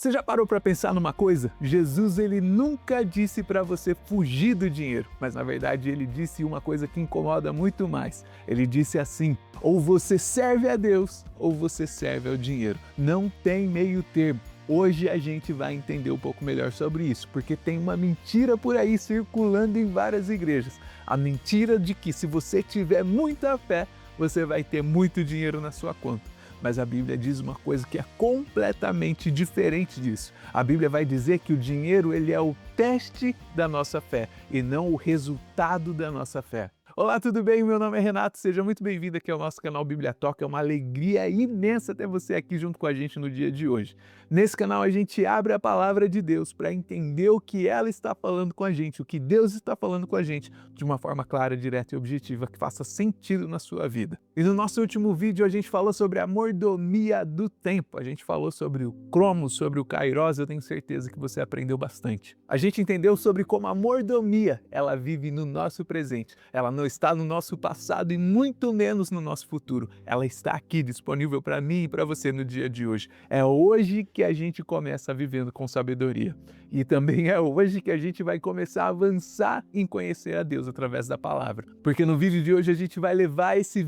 Você já parou para pensar numa coisa? Jesus ele nunca disse para você fugir do dinheiro, mas na verdade ele disse uma coisa que incomoda muito mais. Ele disse assim: ou você serve a Deus ou você serve ao dinheiro. Não tem meio termo. Hoje a gente vai entender um pouco melhor sobre isso, porque tem uma mentira por aí circulando em várias igrejas. A mentira de que se você tiver muita fé, você vai ter muito dinheiro na sua conta. Mas a Bíblia diz uma coisa que é completamente diferente disso. A Bíblia vai dizer que o dinheiro ele é o teste da nossa fé e não o resultado da nossa fé. Olá, tudo bem? Meu nome é Renato, seja muito bem-vindo aqui ao nosso canal Bíblia Talk. É uma alegria imensa ter você aqui junto com a gente no dia de hoje. Nesse canal a gente abre a palavra de Deus para entender o que ela está falando com a gente, o que Deus está falando com a gente, de uma forma clara, direta e objetiva, que faça sentido na sua vida. E no nosso último vídeo a gente falou sobre a mordomia do tempo, a gente falou sobre o Cromos, sobre o Kairos, eu tenho certeza que você aprendeu bastante. A gente entendeu sobre como a mordomia, ela vive no nosso presente, ela não está no nosso passado e muito menos no nosso futuro. Ela está aqui disponível para mim e para você no dia de hoje. É hoje que a gente começa vivendo com sabedoria. E também é hoje que a gente vai começar a avançar em conhecer a Deus através da palavra. Porque no vídeo de hoje a gente vai levar esse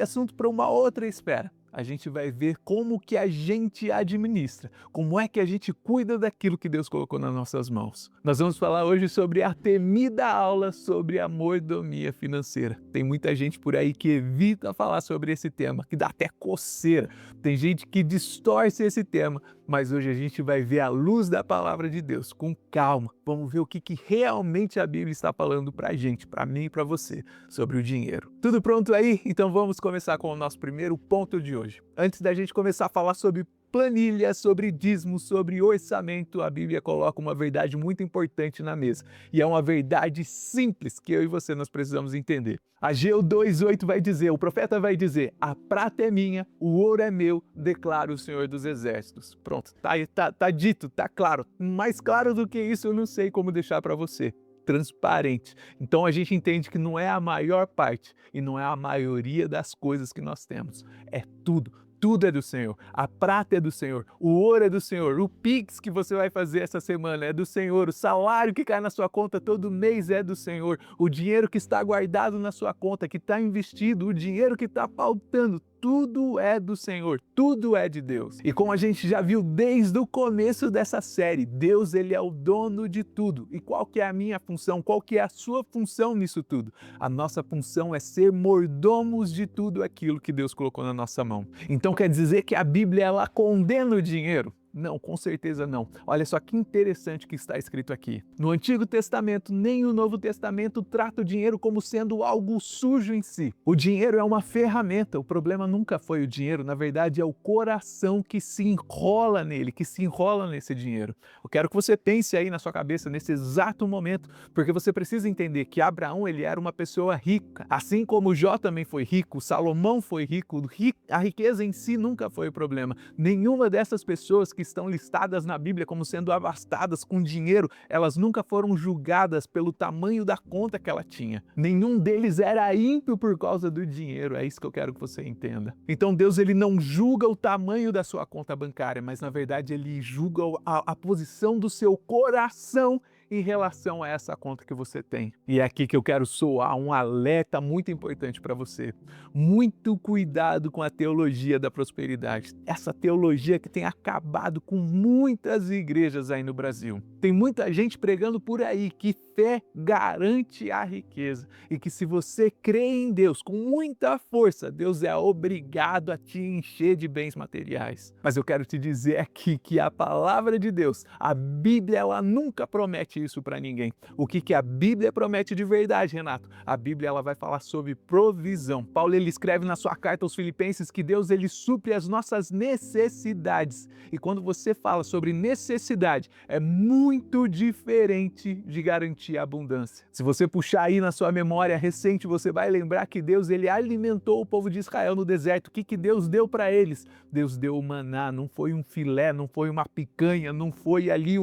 assunto para uma outra esfera. A gente vai ver como que a gente administra, como é que a gente cuida daquilo que Deus colocou nas nossas mãos. Nós vamos falar hoje sobre a temida aula sobre a mordomia financeira. Tem muita gente por aí que evita falar sobre esse tema, que dá até coceira. Tem gente que distorce esse tema, mas hoje a gente vai ver a luz da palavra de Deus, com calma. Vamos ver o que realmente a Bíblia está falando pra gente, pra mim e pra você, sobre o dinheiro. Tudo pronto aí? Então vamos começar com o nosso primeiro ponto de hoje. Antes da gente começar a falar sobre planilha, sobre dízimo, sobre orçamento, a Bíblia coloca uma verdade muito importante na mesa. E é uma verdade simples que eu e você nós precisamos entender. Ageu 2:8 vai dizer, o profeta vai dizer: a prata é minha, o ouro é meu, declara o Senhor dos Exércitos. Pronto, tá dito, tá claro. Mais claro do que isso eu não sei como deixar para você. Transparente. Então a gente entende que não é a maior parte e não é a maioria das coisas que nós temos. É tudo. Tudo é do Senhor, a prata é do Senhor, o ouro é do Senhor, o Pix que você vai fazer essa semana é do Senhor, o salário que cai na sua conta todo mês é do Senhor, o dinheiro que está guardado na sua conta, que está investido, o dinheiro que está faltando, tudo é do Senhor, tudo é de Deus. E como a gente já viu desde o começo dessa série, Deus ele é o dono de tudo. E qual que é a minha função? Qual que é a sua função nisso tudo? A nossa função é ser mordomos de tudo aquilo que Deus colocou na nossa mão. Então quer dizer que a Bíblia ela condena o dinheiro? Não, com certeza não. Olha só que interessante que está escrito aqui. No Antigo Testamento, nem o Novo Testamento trata o dinheiro como sendo algo sujo em si. O dinheiro é uma ferramenta, o problema nunca foi o dinheiro, na verdade é o coração que se enrola nele, que se enrola nesse dinheiro. Eu quero que você pense aí na sua cabeça nesse exato momento, porque você precisa entender que Abraão ele era uma pessoa rica, assim como Jó também foi rico, Salomão foi rico, a riqueza em si nunca foi o problema. Nenhuma dessas pessoas que estão listadas na Bíblia como sendo abastadas com dinheiro, elas nunca foram julgadas pelo tamanho da conta que ela tinha. Nenhum deles era ímpio por causa do dinheiro, é isso que eu quero que você entenda. Então Deus ele não julga o tamanho da sua conta bancária, mas na verdade ele julga a posição do seu coração em relação a essa conta que você tem. E é aqui que eu quero soar um alerta muito importante para você. Muito cuidado com a teologia da prosperidade. Essa teologia que tem acabado com muitas igrejas aí no Brasil. Tem muita gente pregando por aí que fé garante a riqueza e que se você crê em Deus com muita força, Deus é obrigado a te encher de bens materiais. Mas eu quero te dizer aqui que a palavra de Deus, a Bíblia, ela nunca promete isso para ninguém. O que a Bíblia promete de verdade, Renato? A Bíblia ela vai falar sobre provisão. Paulo ele escreve na sua carta aos Filipenses que Deus ele supre as nossas necessidades. E quando você fala sobre necessidade, é muito diferente de garantir a abundância. Se você puxar aí na sua memória recente, você vai lembrar que Deus ele alimentou o povo de Israel no deserto. O que Deus deu para eles? Deus deu o maná, não foi um filé, não foi uma picanha, não foi ali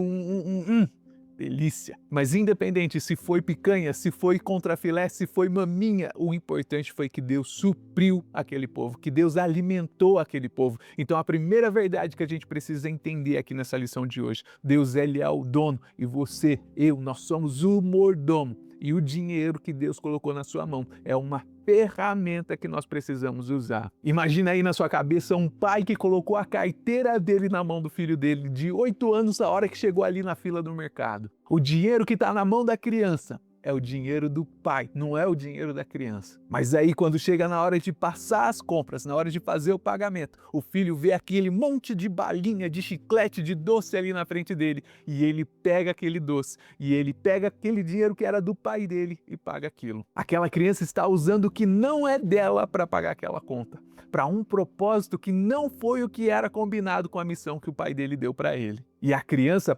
delícia. Mas independente se foi picanha, se foi contrafilé, se foi maminha, o importante foi que Deus supriu aquele povo, que Deus alimentou aquele povo. Então a primeira verdade que a gente precisa entender aqui nessa lição de hoje, Deus ele é o dono e você, eu, nós somos o mordomo. E o dinheiro que Deus colocou na sua mão é uma ferramenta que nós precisamos usar. Imagina aí na sua cabeça um pai que colocou a carteira dele na mão do filho dele de 8 anos a hora que chegou ali na fila do mercado. O dinheiro que está na mão da criança é o dinheiro do pai, não é o dinheiro da criança. Mas aí quando chega na hora de passar as compras, na hora de fazer o pagamento, o filho vê aquele monte de balinha, de chiclete, de doce ali na frente dele e ele pega aquele doce e ele pega aquele dinheiro que era do pai dele e paga aquilo. Aquela criança está usando o que não é dela para pagar aquela conta, para um propósito que não foi o que era combinado com a missão que o pai dele deu para ele. E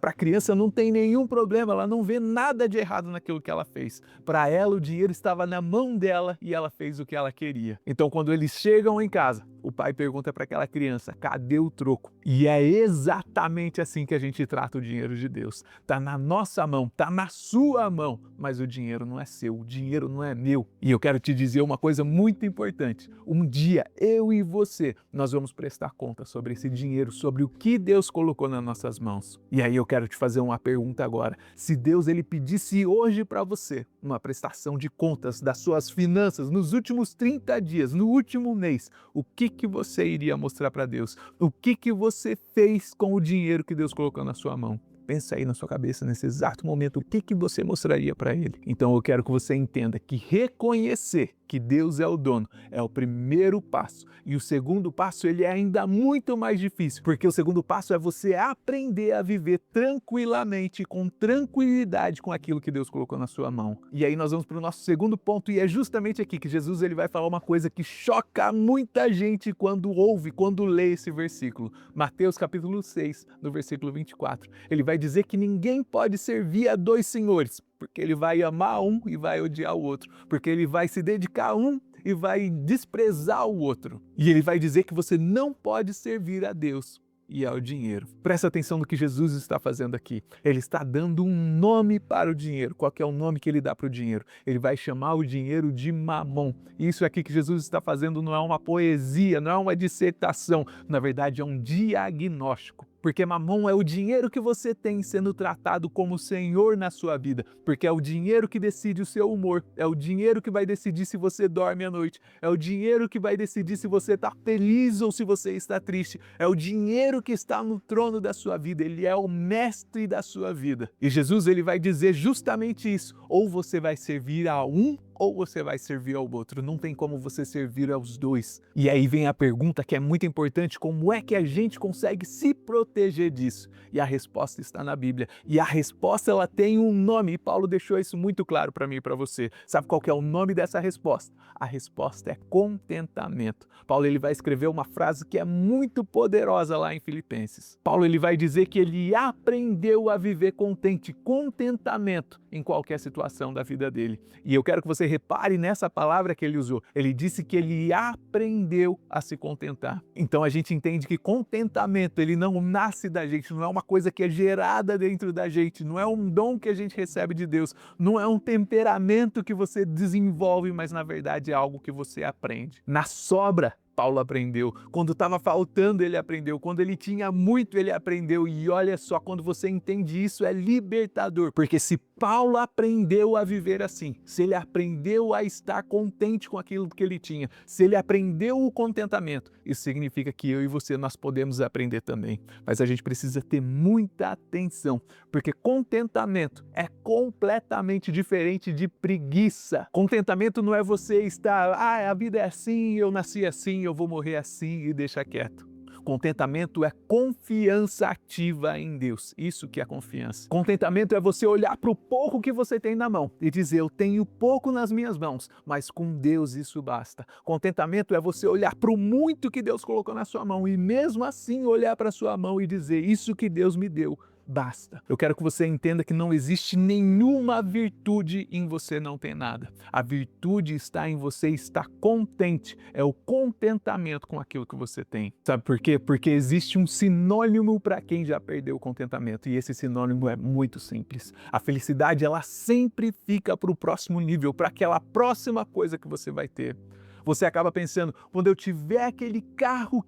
para a criança não tem nenhum problema, ela não vê nada de errado naquilo que ela fez. Para ela o dinheiro estava na mão dela e ela fez o que ela queria. Então quando eles chegam em casa, o pai pergunta para aquela criança, cadê o troco? E é exatamente assim que a gente trata o dinheiro de Deus. Tá na nossa mão, tá na sua mão, mas o dinheiro não é seu, o dinheiro não é meu. E eu quero te dizer uma coisa muito importante. Um dia, eu e você, nós vamos prestar conta sobre esse dinheiro, sobre o que Deus colocou nas nossas mãos. E aí eu quero te fazer uma pergunta agora. Se Deus ele pedisse hoje para você uma prestação de contas das suas finanças nos últimos 30 dias, no último mês, o que você iria mostrar para Deus? O que você fez com o dinheiro que Deus colocou na sua mão? Pensa aí na sua cabeça, nesse exato momento, o que você mostraria para ele? Então eu quero que você entenda que reconhecer que Deus é o dono é o primeiro passo. E o segundo passo, ele é ainda muito mais difícil, porque o segundo passo é você aprender a viver tranquilamente, com tranquilidade com aquilo que Deus colocou na sua mão. E aí nós vamos para o nosso segundo ponto, e é justamente aqui que Jesus ele vai falar uma coisa que choca muita gente quando ouve, quando lê esse versículo. Mateus capítulo 6, no versículo 24. Ele vai dizer que ninguém pode servir a dois senhores, porque ele vai amar um e vai odiar o outro, porque ele vai se dedicar a um e vai desprezar o outro. E ele vai dizer que você não pode servir a Deus e ao dinheiro. Presta atenção no que Jesus está fazendo aqui. Ele está dando um nome para o dinheiro. Qual que é o nome que ele dá para o dinheiro? Ele vai chamar o dinheiro de mamon. Isso aqui que Jesus está fazendo não é uma poesia, não é uma dissertação. Na verdade, é um diagnóstico. Porque mamon é o dinheiro que você tem sendo tratado como senhor na sua vida. Porque é o dinheiro que decide o seu humor. É o dinheiro que vai decidir se você dorme à noite. É o dinheiro que vai decidir se você está feliz ou se você está triste. É o dinheiro que está no trono da sua vida. Ele é o mestre da sua vida. E Jesus ele vai dizer justamente isso. Ou você vai servir a um ou você vai servir ao outro. Não tem como você servir aos dois. E aí vem a pergunta que é muito importante, como é que a gente consegue se proteger disso? E a resposta está na Bíblia. E a resposta ela tem um nome, e Paulo deixou isso muito claro para mim e para você. Sabe qual que é o nome dessa resposta? A resposta é contentamento. Paulo ele vai escrever uma frase que é muito poderosa lá em Filipenses. Paulo ele vai dizer que ele aprendeu a viver contente, contentamento em qualquer situação da vida dele. E eu quero que você repare nessa palavra que ele usou. Ele disse que ele aprendeu a se contentar. Então a gente entende que contentamento, ele não nasce da gente, não é uma coisa que é gerada dentro da gente, não é um dom que a gente recebe de Deus, não é um temperamento que você desenvolve, mas na verdade é algo que você aprende. Na sobra, Paulo aprendeu. Quando estava faltando, ele aprendeu. Quando ele tinha muito, ele aprendeu. E olha só, quando você entende isso, é libertador. Porque se Paulo aprendeu a viver assim, se ele aprendeu a estar contente com aquilo que ele tinha, se ele aprendeu o contentamento, isso significa que eu e você, nós podemos aprender também. Mas a gente precisa ter muita atenção, porque contentamento é completamente diferente de preguiça. Contentamento não é você estar, a vida é assim, eu nasci assim, eu vou morrer assim e deixa quieto. Contentamento é confiança ativa em Deus. Isso que é confiança. Contentamento é você olhar para o pouco que você tem na mão e dizer, eu tenho pouco nas minhas mãos, mas com Deus isso basta. Contentamento é você olhar para o muito que Deus colocou na sua mão e mesmo assim olhar para a sua mão e dizer, isso que Deus me deu basta. Eu quero que você entenda que não existe nenhuma virtude em você não ter nada. A virtude está em você estar contente. É o contentamento com aquilo que você tem. Sabe por quê? Porque existe um sinônimo para quem já perdeu o contentamento. E esse sinônimo é muito simples. A felicidade, ela sempre fica para o próximo nível, para aquela próxima coisa que você vai ter. Você acaba pensando, quando eu tiver aquele carro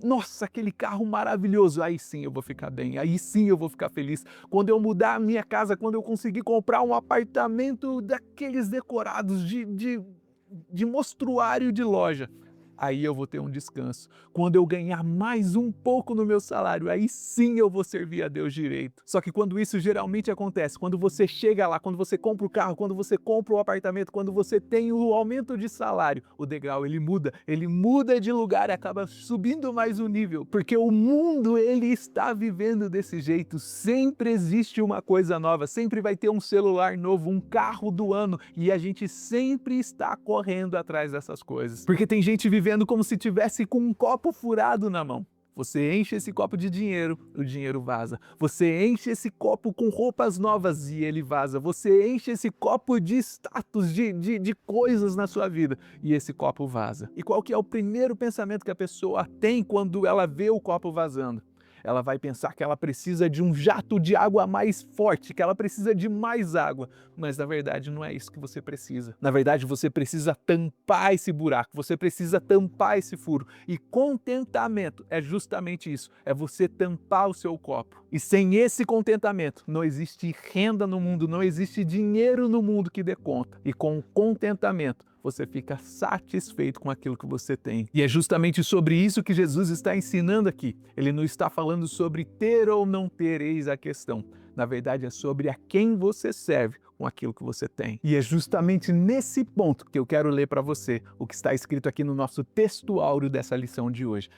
nossa, aquele carro maravilhoso, aí sim eu vou ficar bem, aí sim eu vou ficar feliz. Quando eu mudar a minha casa, quando eu conseguir comprar um apartamento daqueles decorados de mostruário de loja, aí eu vou ter um descanso. Quando eu ganhar mais um pouco no meu salário, aí sim eu vou servir a Deus direito. Só que quando isso geralmente acontece, quando você chega lá, quando você compra o carro, quando você compra o apartamento, quando você tem o aumento de salário, o degrau ele muda de lugar e acaba subindo mais um nível, porque o mundo ele está vivendo desse jeito. Sempre existe uma coisa nova, sempre vai ter um celular novo, um carro do ano, e a gente sempre está correndo atrás dessas coisas. Porque tem gente vivendo como se tivesse com um copo furado na mão. Você enche esse copo de dinheiro, o dinheiro vaza. Você enche esse copo com roupas novas e ele vaza. Você enche esse copo de status, de coisas na sua vida e esse copo vaza. E qual que é o primeiro pensamento que a pessoa tem quando ela vê o copo vazando? Ela vai pensar que ela precisa de um jato de água mais forte, que ela precisa de mais água. Mas na verdade não é isso que você precisa. Na verdade você precisa tampar esse buraco, você precisa tampar esse furo. E contentamento é justamente isso, é você tampar o seu copo. E sem esse contentamento não existe renda no mundo, não existe dinheiro no mundo que dê conta. E com o contentamento você fica satisfeito com aquilo que você tem. E é justamente sobre isso que Jesus está ensinando aqui. Ele não está falando sobre ter ou não ter, eis a questão. Na verdade, é sobre a quem você serve com aquilo que você tem. E é justamente nesse ponto que eu quero ler para você o que está escrito aqui no nosso texto áureo dessa lição de hoje.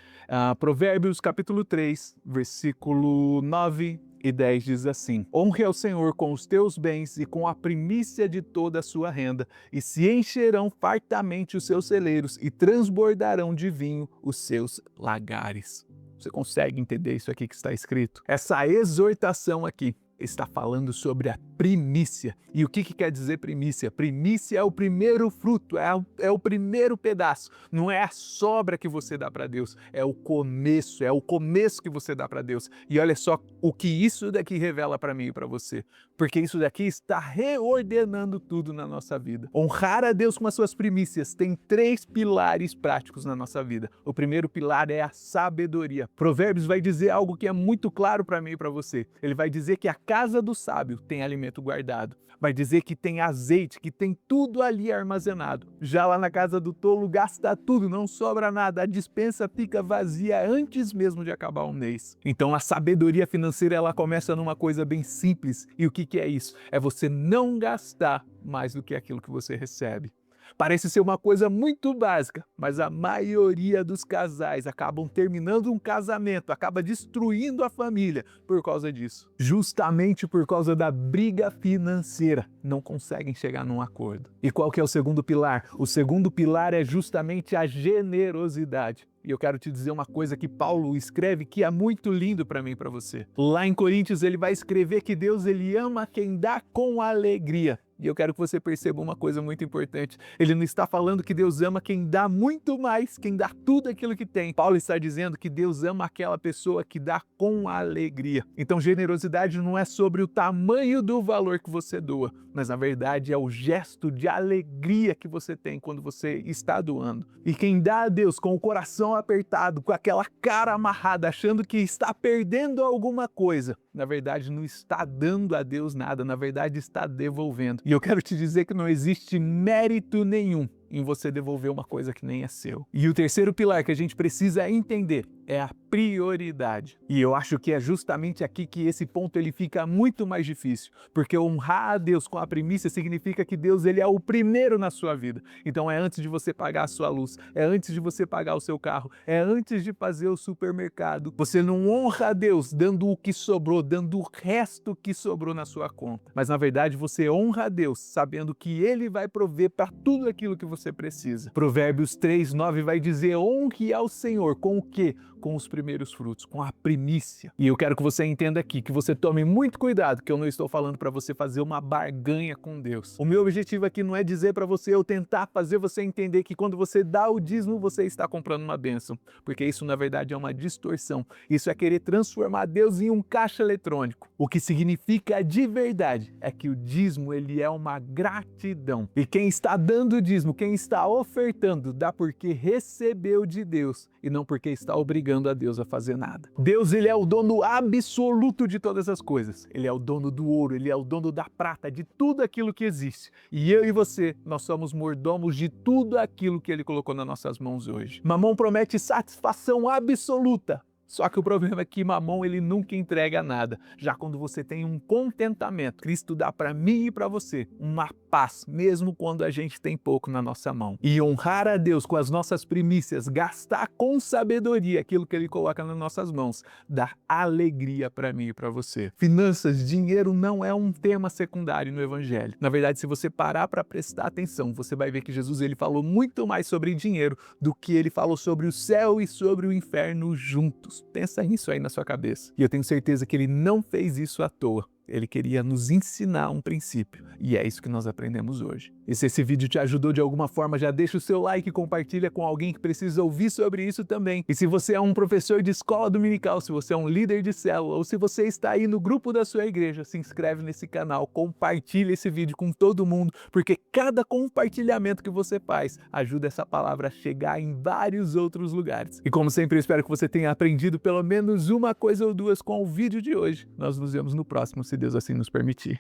Provérbios capítulo 3, versículo 9 e 10 diz assim: honre ao Senhor com os teus bens e com a primícia de toda a sua renda, e se encherão fartamente os seus celeiros e transbordarão de vinho os seus lagares. Você consegue entender isso aqui que está escrito? Essa exortação aqui está falando sobre a primícia. E o que quer dizer primícia? Primícia é o primeiro fruto, é o primeiro pedaço. Não é a sobra que você dá para Deus, é o começo que você dá para Deus. E olha só o que isso daqui revela para mim e para você. Porque isso daqui está reordenando tudo na nossa vida. Honrar a Deus com as suas primícias tem 3 pilares práticos na nossa vida. O primeiro pilar é a sabedoria. Provérbios vai dizer algo que é muito claro para mim e para você. Ele vai dizer que a casa do sábio tem alimento guardado. Vai dizer que tem azeite, que tem tudo ali armazenado. Já lá na casa do tolo gasta tudo, não sobra nada. A despensa fica vazia antes mesmo de acabar o mês. Então a sabedoria financeira ela começa numa coisa bem simples. E o que é isso? É você não gastar mais do que aquilo que você recebe. Parece ser uma coisa muito básica, mas a maioria dos casais acabam terminando um casamento, acaba destruindo a família por causa disso. Justamente por causa da briga financeira. Não conseguem chegar num acordo. E qual que é o segundo pilar? O segundo pilar é justamente a generosidade. E eu quero te dizer uma coisa que Paulo escreve que é muito lindo para mim e para você. Lá em Coríntios ele vai escrever que Deus ele ama quem dá com alegria. E eu quero que você perceba uma coisa muito importante. Ele não está falando que Deus ama quem dá muito mais, quem dá tudo aquilo que tem. Paulo está dizendo que Deus ama aquela pessoa que dá com alegria. Então generosidade não é sobre o tamanho do valor que você doa, mas na verdade é o gesto de alegria que você tem quando você está doando. E quem dá a Deus com o coração apertado, com aquela cara amarrada, achando que está perdendo alguma coisa, na verdade não está dando a Deus nada, na verdade está devolvendo. E eu quero te dizer que não existe mérito nenhum em você devolver uma coisa que nem é seu. E o terceiro pilar que a gente precisa entender é a prioridade. E eu acho que é justamente aqui que esse ponto ele fica muito mais difícil, porque honrar a Deus com a primícia significa que Deus ele é o primeiro na sua vida. Então é antes de você pagar a sua luz, é antes de você pagar o seu carro, é antes de fazer o supermercado. Você não honra a Deus dando o que sobrou, dando o resto que sobrou na sua conta. Mas na verdade você honra a Deus sabendo que Ele vai prover para tudo aquilo que você precisa. Provérbios 3:9 vai dizer: honre ao Senhor com o quê? com os primeiros frutos, com a primícia. E eu quero que você entenda aqui, que você tome muito cuidado, que eu não estou falando para você fazer uma barganha com Deus. O meu objetivo aqui não é dizer para você, eu tentar fazer você entender que quando você dá o dízimo, você está comprando uma bênção, porque isso na verdade é uma distorção. Isso é querer transformar Deus em um caixa eletrônico. O que significa de verdade é que o dízimo ele é uma gratidão. E quem está dando o dízimo, quem está ofertando, dá porque recebeu de Deus e não porque está obrigando a Deus a fazer nada. Deus ele é o dono absoluto de todas as coisas. Ele é o dono do ouro, ele é o dono da prata, de tudo aquilo que existe. E eu e você, nós somos mordomos de tudo aquilo que ele colocou nas nossas mãos hoje. Mamon promete satisfação absoluta. Só que o problema é que Mamon ele nunca entrega nada. Já quando você tem um contentamento, Cristo dá para mim e para você uma paz, mesmo quando a gente tem pouco na nossa mão. E honrar a Deus com as nossas primícias, gastar com sabedoria aquilo que ele coloca nas nossas mãos, dá alegria para mim e para você. Finanças, dinheiro não é um tema secundário no Evangelho. Na verdade, se você parar para prestar atenção, você vai ver que Jesus ele falou muito mais sobre dinheiro do que ele falou sobre o céu e sobre o inferno juntos. Pensa nisso aí na sua cabeça. E eu tenho certeza que ele não fez isso à toa. Ele queria nos ensinar um princípio. E é isso que nós aprendemos hoje. E se esse vídeo te ajudou de alguma forma, já deixa o seu like e compartilha com alguém que precisa ouvir sobre isso também. E se você é um professor de escola dominical, se você é um líder de célula, ou se você está aí no grupo da sua igreja, se inscreve nesse canal, compartilha esse vídeo com todo mundo, porque cada compartilhamento que você faz ajuda essa palavra a chegar em vários outros lugares. E como sempre, eu espero que você tenha aprendido pelo menos uma coisa ou duas com o vídeo de hoje. Nós nos vemos no próximo, se Deus assim nos permitir.